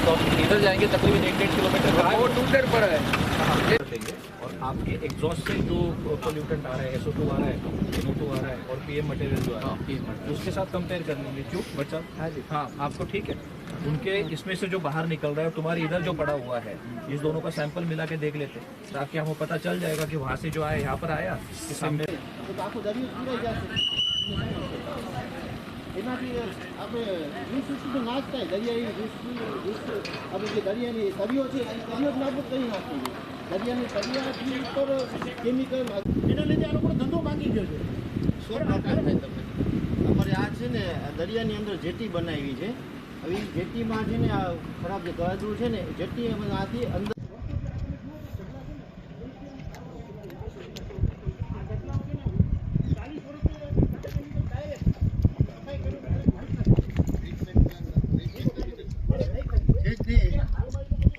Exhaust इधर जाएंगे तकरीबन 1-1.5 किलोमीटर का है, वो टूटर पर है। देंगे और आपके एग्जॉस्ट से जो पोल्यूटेंट आ रहा है, SO2 आ रहा है, NO2 आ रहा है और PM मटेरियल जो आ रहा है उसके साथ कंपेयर कर लेंगे। क्यों बच्चा? हाँ जी, हाँ आपको ठीक है। उनके इसमें से जो बाहर निकल रहा है और तुम्हारे इधर जो पड़ा हुआ है, इस दोनों का सैंपल मिला के देख लेते ताकि हमें पता चल जाएगा कि वहाँ से जो आया यहाँ पर आया कि सामने એનાથી આપણે વિશ્વ નાશ થાય દરિયાઈ વિશ્વ આપણે જે દરિયાની સરીઓ છે એ સરીઓ જ નાબૂદ કરી નાખી દરિયાની સરિયાથી ઉપર કેમિકલ એના લીધે આ લોકોનો ધંધો ભાંગી ગયો છે। શું પ્રકાર થાય તમને? અમારે આ છે ને દરિયાની અંદર જેટી બનાવી છે। હવે એ જેટીમાં છે ને આ ખરાબ જે ગળદરું છે ને જેટી આથી અંદર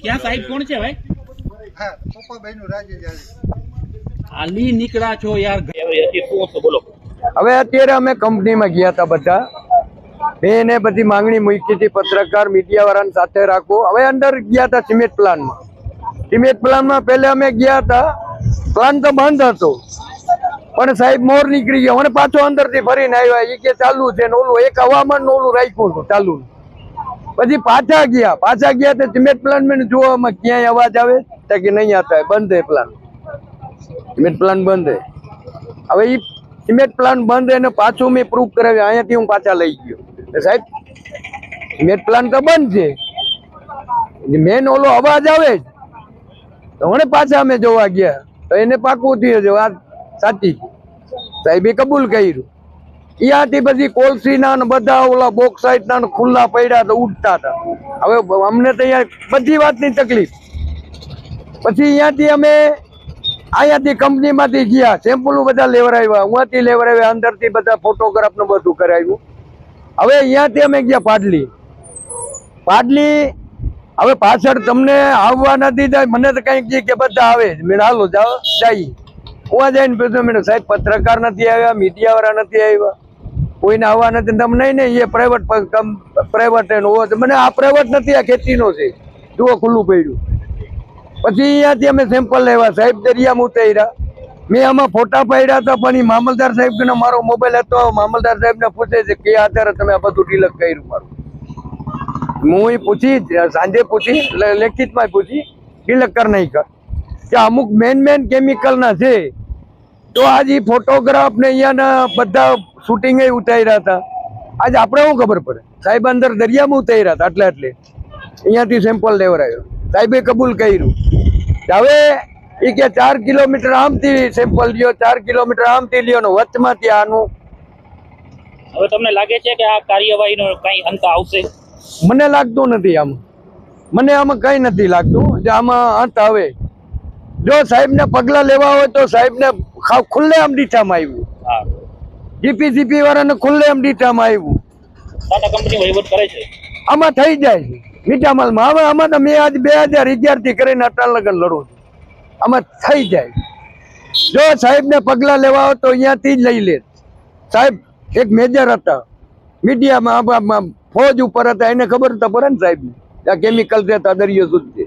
क्या साहिब कौन છે ભાઈ? હા પપ્પા બહેનો રાજે જાય હાલી નીકળ્યા છો યાર, શું છો બોલો? હવે અત્યારે અમે કંપનીમાં ગયા હતા બધા, મેં એને બધી માંગણી મૂકી હતી, પત્રકાર મીડિયા વાળાને સાથે રાખો। હવે અંદર ગયા હતા સિમેન્ટ પ્લાનમાં, સિમેન્ટ પ્લાનમાં પહેલે અમે ગયા હતા, પ્લાન તો બંધ હતો પણ સાહેબ મોર નીકળી ગયો અને પાછો અંદરથી ફરીને આવ્યા, એ કે ચાલુ છે ને ઓલું એક હવામાન ઓલું રાખ્યું હતું ચાલુ। પછી પાછા ગયા તો સિમેન્ટ પ્લાન में જોવામાં ક્યાંય અવાજ આવે કે નહીં आता है, બંધ है પ્લાન, સિમેન્ટ પ્લાન બંધ है। હવે એ સિમેન્ટ પ્લાન બંધ એને પાછું મેં પ્રૂફ કરાવ્યું, અહીંયાથી હું પાછા લઈ ગયો સાહેબ સિમેન્ટ પ્લાન તો બંધ છે, મેન ઓલો અવાજ આવે તો મને પાછા અમે જોવા ગયા તો એને પાકું થયું છે વાત સાચી, સાહેબે કબૂલ કર્યું। ત્યાંથી પછી કોલસીના ને બધા ઓલા બોક્સાઇટના ખુલ્લા પડ્યા તો ઉડતા હતા। હવે અમને તો અહીંયા બધી વાતની તકલીફ। પછી અહીંયાથી અમે અહીંયાથી કંપનીમાંથી ગયા, સેમ્પલો બધા લેવડાવ્યા, ઉहाँથી લેવડાવ્યા, અંદરથી બધા ફોટોગ્રાફનું બધું કરાવ્યું। હવે અહીંયાથી અમે ગયા પાડલી, હવે પાછળ તમને આવવા નથી થાય, મને તો કંઈક કે બધા આવે જ, મેં હાલો જાઓ જઈએ। ઉहाँ જઈને પૂછ્યું, મેં સાહેબ પત્રકાર નથી આવ્યા, મીડિયા વાળા નથી આવ્યા, કોઈને આવવા નથી, તમે નહીં એ પ્રાઇવેટ મને આ પ્રાઇવેટ નથી, આ ખેતીનો છે, જુઓ ખુલ્લું પડ્યું। પછી અહીંયાથી અમે સેમ્પલ લેવા સાહેબ દરિયામાં ઉતાર્યા, મેં આમાં ફોટા પાડ્યા હતા પણ એ મામલદાર સાહેબ ને મારો મોબાઈલ હતો, મામલદાર સાહેબ ને પૂછે છે કે આધારે તમે આ બધું ડિલક કર્યું મારું। હું એ પૂછી સાંજે પૂછી લેખિતમાં પૂછી ડિલક કરી નાખ્યા કે અમુક મેન કેમિકલ ના છે, તો આજ એ ફોટોગ્રાફ ને અહીંયાના બધા શૂટિંગ ઉતાર્યા હતા। આજ આપણે શું ખબર પડે, સાહેબ અંદર દરિયામાં ઉતાર્યા હતા એટલે અહીંયાથી સેમ્પલ લેવડાવ્યો, સાહેબે કબૂલ કર્યું। હવે એ કે 4 કિલોમીટર આમથી સેમ્પલ લ્યો, 4 કિલોમીટર આમથી લ્યો ને વચમાંથી આનું। હવે તમને લાગે છે કે આ કાર્યવાહીનો કઈ અંત આવશે? મને લાગતું નથી, આમાં કઈ નથી લાગતું જે આમાં અંત આવે। જો સાહેબ ને પગલા લેવા હોય તો સાહેબ ને ખુલ્લે આમ ડીઠામાં આવ્યું, જીપીસીપી વાળાને ખુલ્લે આમ ડીઠામાં આવ્યું। ટાટા કંપની વહીવટ કરે છે, આમાં થઈ જાય છે મીઠા માલમાં। હવે આમાં તો મેં આજ 2011 થી કરીને અટાલ લગન લડું છું, આમાં થઈ જાય। જો સાહેબ ને પગલા લેવા હોય તો અહીંયાથી જ લઈ લે। સાહેબ એક મેજર હતા મીડિયામાં, ફોજ ઉપર હતા, એને ખબર તો પડે ને સાહેબ આ કેમિકલ છે દરિયો શુદ્ધ છે।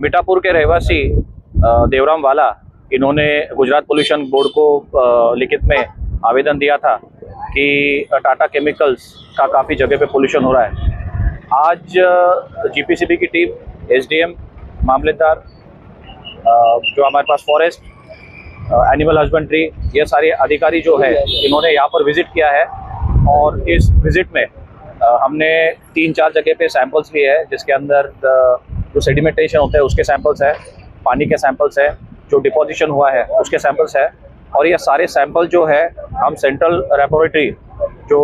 मीठापुर के रहवासी देवराम वाला, इन्होंने गुजरात पोल्यूशन बोर्ड को लिखित में आवेदन दिया था कि टाटा केमिकल्स का काफ़ी जगह पे पोल्यूशन हो रहा है। आज जीपीसीबी की टीम, एसडीएम, मामलेदार, जो हमारे पास फॉरेस्ट, एनिमल हस्बेंड्री, ये सारे अधिकारी जो है इन्होंने यहाँ पर विजिट किया है और इस विजिट में हमने 3-4 जगह पे सैंपल्स लिए हैं, जिसके अंदर जो सेडिमेंटेशन होता है उसके सैंपल्स है, पानी के सैंपल्स है, जो डिपोजिशन हुआ है उसके सैंपल्स है। और ये सारे सैंपल जो है हम सेंट्रल लेबोरेटरी जो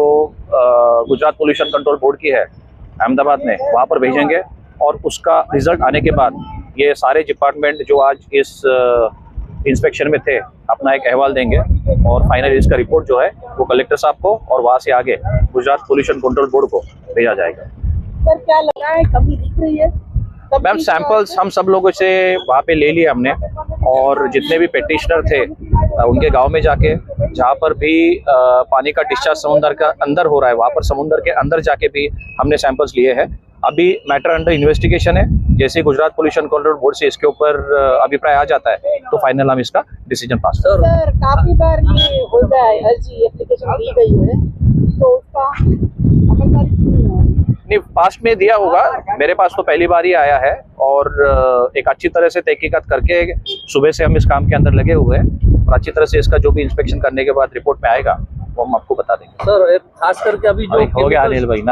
गुजरात पोल्यूशन कंट्रोल बोर्ड की है अहमदाबाद में, वहाँ पर भेजेंगे और उसका रिजल्ट आने के बाद ये सारे डिपार्टमेंट जो आज इस इंस्पेक्शन में थे अपना एक अहवाल देंगे और फाइनली इसका रिपोर्ट जो है वो कलेक्टर साहब को और वहाँ से आगे गुजरात पोल्यूशन कंट्रोल बोर्ड को भेजा जाएगा। सर क्या लगा है, कमी दिख रही है? मैम सैंपल्स हम सब लोगों से वहाँ पे ले लिए हमने और जितने भी पेटिशनर थे उनके गांव में जाके जहाँ पर भी पानी का डिस्चार्ज समुद्र का अंदर हो रहा है, वहाँ पर समुद्र के अंदर जाके भी हमने सैंपल्स लिए हैं। अभी मैटर अंडर इन्वेस्टिगेशन है। जैसे ही गुजरात पोल्यूशन कंट्रोल बोर्ड से इसके ऊपर अभिप्राय आ जाता है तो फाइनल हम इसका डिसीजन पास करेंगे। सर काफी बार ये हो गया है, अर्जी एप्लीकेशन दी गई है तो उसका अमलदारी क्यों नहीं हुआ? नहीं, पास्ट में दिया होगा, मेरे पास तो पहली बार ही आया है और एक अच्छी तरह से तहकीकात करके सुबह से हम इस काम के अंदर लगे हुए हैं और अच्छी तरह से इसका जो भी इंस्पेक्शन करने के बाद रिपोर्ट में आएगा वो हम आपको बता देंगे। सर खास करके अभी जो हो गया अनिल भाई ना।